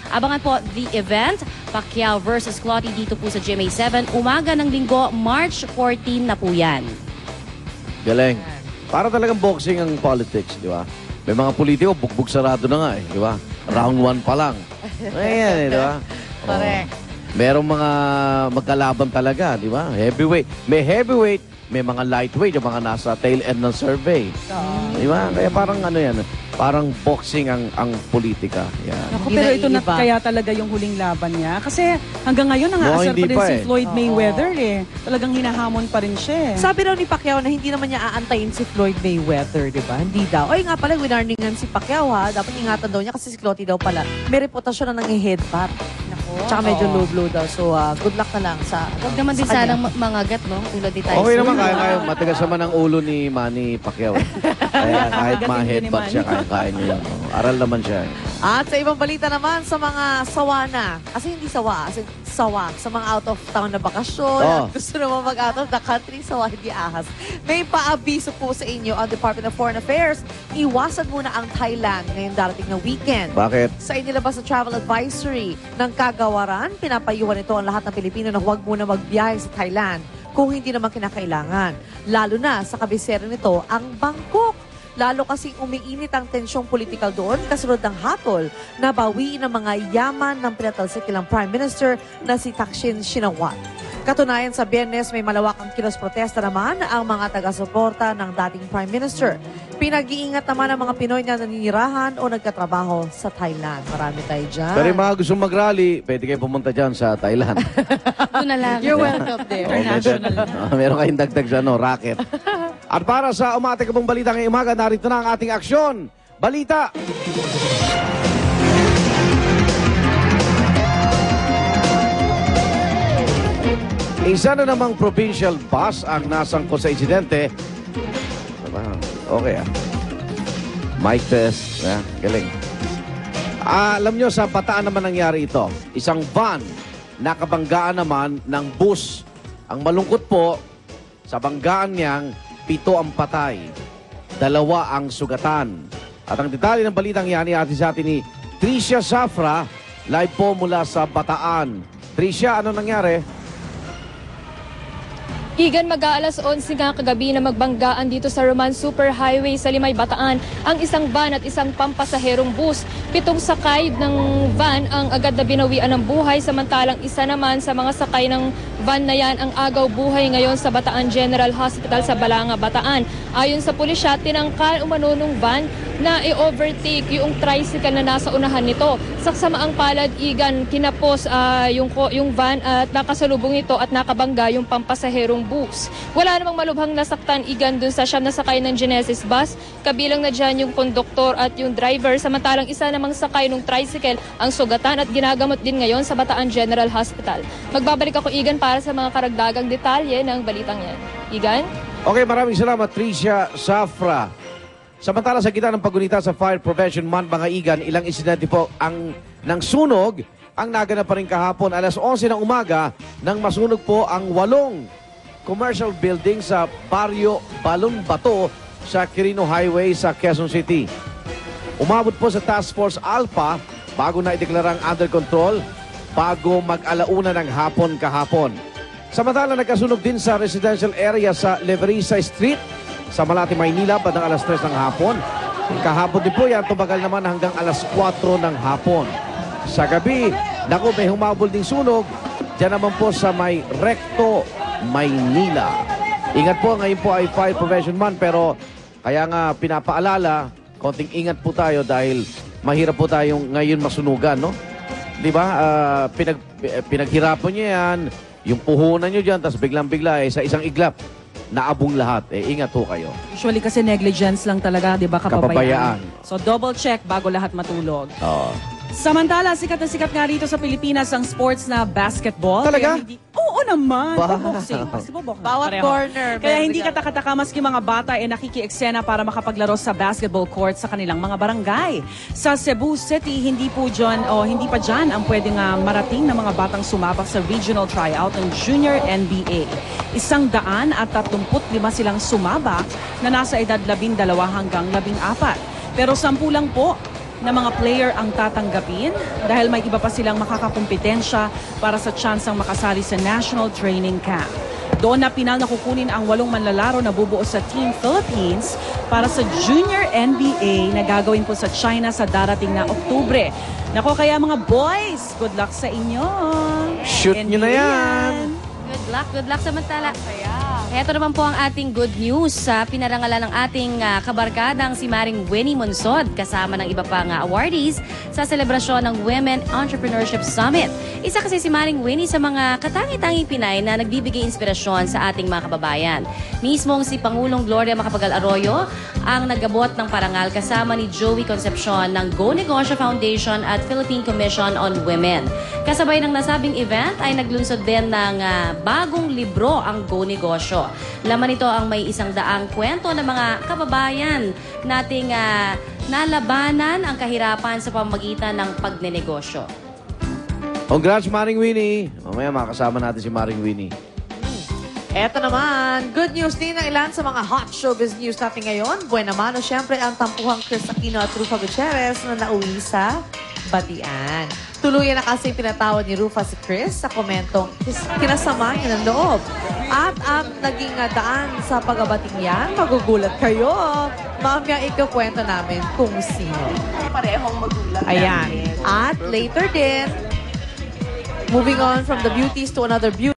Abangan po the event, Pacquiao versus Clottey dito po sa GMA 7. Umaga ng Linggo, March 14 na po yan. Galing. Para talagang boxing ang politics, di ba? May mga politiko, bugbog sarado na nga di ba? Round 1 pa lang. Ayan di ba? Correct. Merong mga magkalaban talaga, di ba? Heavyweight. May heavyweight, may mga lightweight, yung mga nasa tail end ng survey. Di ba? Kaya parang ano yan, parang boxing ang politika. Yan. Naku, pero ito na kaya talaga yung huling laban niya. Kasi hanggang ngayon, nangaasar pa rin si Floyd Mayweather Talagang hinahamon pa rin siya Sabi raw ni Pacquiao na hindi naman niya aantayin si Floyd Mayweather, di ba? Hindi daw. Ay nga pala, winarningan si Pacquiao ha. Dapat ingatan daw niya kasi si Clottey daw pala. May reputasyon na nang-headbutt. Tsaka medyo low blow daw. So, good luck na lang sa Huwag naman din sanang mangagat, no? Tulad di tayo. Okay naman, kaya matigas naman ang ulo ni Manny Pacquiao. Kaya kahit ma-headbutt siya, kaya niya. Aral naman siya. At sa ibang balita naman, sa mga sawa na, kasi hindi sawa, kasi sawa, sa mga out of town na bakasyon, at gusto naman mag-out of the country, sawa, hindi ahas. May paabiso po sa inyo ang Department of Foreign Affairs. Iwasan muna ang Thailand ngayong darating na weekend. Bakit? Sa inilabas na travel advisory ng kagawaran, pinapayuhan ito ang lahat ng Pilipino na huwag muna magbiyahe sa Thailand kung hindi naman kinakailangan. Lalo na sa kabisera nito, ang Bangkok. Lalo kasing umiinit ang tensyong politikal doon kasunod ng hatol na bawiin ng mga yaman ng pinatalsik nilang Prime Minister na si Thaksin Shinawatra. Katunayan sa Biyernes, may malawakang kilos-protesta naman ang mga taga-suporta ng dating Prime Minister. Pinag-iingat naman ang mga Pinoy na naninirahan o nagkatrabaho sa Thailand. Marami tayo dyan. Pero yung mga gustong mag-rally, pwede kayo pumunta dyan sa Thailand. Doon na lang. You're welcome there. International. Meron kayong dagdag dyan, racket. At para sa umating pong balita ngayong umaga, narito na ang ating aksyon. Balita! Isa na namang provincial bus ang nasangkot sa insidente. Okay Mic test. Galing. Alam nyo, sa Bataan naman nangyari ito. Isang van, nakabanggaan naman ng bus. Ang malungkot po, sa banggaan niyang 7 ang patay, 2 ang sugatan. At ang detalye ng balitang yan, iati sa atin ni Tricia Zafra, live po mula sa Bataan. Tricia, ano nangyari? Igan, mag-aalas 11 nga kagabi na magbanggaan dito sa Roman Superhighway sa Limay, Bataan ang isang van at isang pampasaherong bus. 7 sakay ng van ang agad na binawian ng buhay, samantalang isa naman sa mga sakay ng van na yan ang agaw buhay ngayon sa Bataan General Hospital sa Balanga, Bataan. Ayon sa pulisya, tinangkal umano nung van na i-overtake yung tricycle na nasa unahan nito. Saksamaang palad, Igan, kinapos yung van at nakasalubong ito at nakabangga yung pampasaherong bus. Wala namang malubhang nasaktan, Igan, dun sa siyam na sakay ng Genesis bus. Kabilang na dyan yung konduktor at yung driver, samantalang isa namang sakay ng tricycle ang sugatan at ginagamot din ngayon sa Bataan General Hospital. Magbabalik ako, Igan, para sa mga karagdagang detalye ng balitang yan. Igan? Okay, maraming salamat, Tricia Zafra. Samantala sa gitna ng pagunita sa Fire Prevention Month, mga Igan, ilang insidente po ng sunog ang naganap pa rin kahapon. Alas 11 ng umaga nang masunog po ang 8 commercial building sa Barrio Balon Bato sa Quirino Highway sa Quezon City. Umabot po sa Task Force Alpha bago na ideklarang under control bago mag-alauna ng hapon kahapon. Samantala nagkasunog din sa residential area sa Leverisa Street sa Malate, Maynila, bandang alas 3 ng hapon. Kahapon din po yan, tumagal naman hanggang alas 4 ng hapon. Sa gabi, naku, may humabol ding sunog. Diyan naman po sa may Recto, Maynila. Ingat po, ngayon po ay Fire Prevention Month, pero kaya nga pinapaalala, konting ingat po tayo dahil mahirap po tayong ngayon masunugan, no? Di ba? Pinaghirapan nyo yan, yung puhunan nyo dyan, tapos biglang-bigla sa isang iglap, naabong lahat. Ingat ho kayo. Usually kasi negligence lang talaga, di ba? Kapabayaan. So double check bago lahat matulog. Oo. Samantala, sikat na sikat nga rito sa Pilipinas ang sports na basketball. Talaga? Oo naman. Boxing. Bawat corner. Kaya hindi katakataka maski mga bata nakikieksena para makapaglaro sa basketball court sa kanilang mga barangay. Sa Cebu City, hindi pa dyan ang pwedeng marating ng mga batang sumabak sa regional tryout ng Junior NBA. 135 silang sumabak na nasa edad 12 hanggang 14. Pero 10 lang po na mga player ang tatanggapin dahil may iba pa silang makakakumpetensya para sa tsansang makasali sa National Training Camp. Doon na pinal na kukunin ang 8 manlalaro na bubuo sa Team Philippines para sa Junior NBA na gagawin po sa China sa darating na Oktubre. Nako, kaya mga boys, good luck sa inyo. Shoot nyo na yan. Good luck samantala. Ito naman po ang ating good news sa pinarangalan ng ating kabarkadang si Maring Winnie Monsod kasama ng iba pang awardees sa selebrasyon ng Women Entrepreneurship Summit. Isa kasi si Maring Winnie sa mga katangi-tanging Pinay na nagbibigay inspirasyon sa ating mga kababayan. Mismong si Pangulong Gloria Macapagal Arroyo ang nagabot ng parangal kasama ni Joey Concepcion ng Go Negosyo Foundation at Philippine Commission on Women. Kasabay ng nasabing event ay naglunsod din ng bagong libro ang Go Negosyo. Laman nito ang may 100 kwento ng mga kababayan nating nalabanan ang kahirapan sa pamamagitan ng pagnenegosyo. Congrats, Maring Winnie. Mamaya makasama natin si Maring Winnie. Eto naman, good news din ng ilan sa mga hot showbiz news natin ngayon. Buena mano, syempre ang tampuhang Chris Aquino at Rufa Gutierrez na nauwi sa Batian. Tuluyan na kasi pinatawad ni Rufa si Chris sa komentong kinasama niya ng loob. At ang naging daan sa pagabating yan, magugulat kayo. Mamaya ikukwento namin kung sino. Parehong magulat Ayan. namin. At later din, moving on from the beauties to another beauty.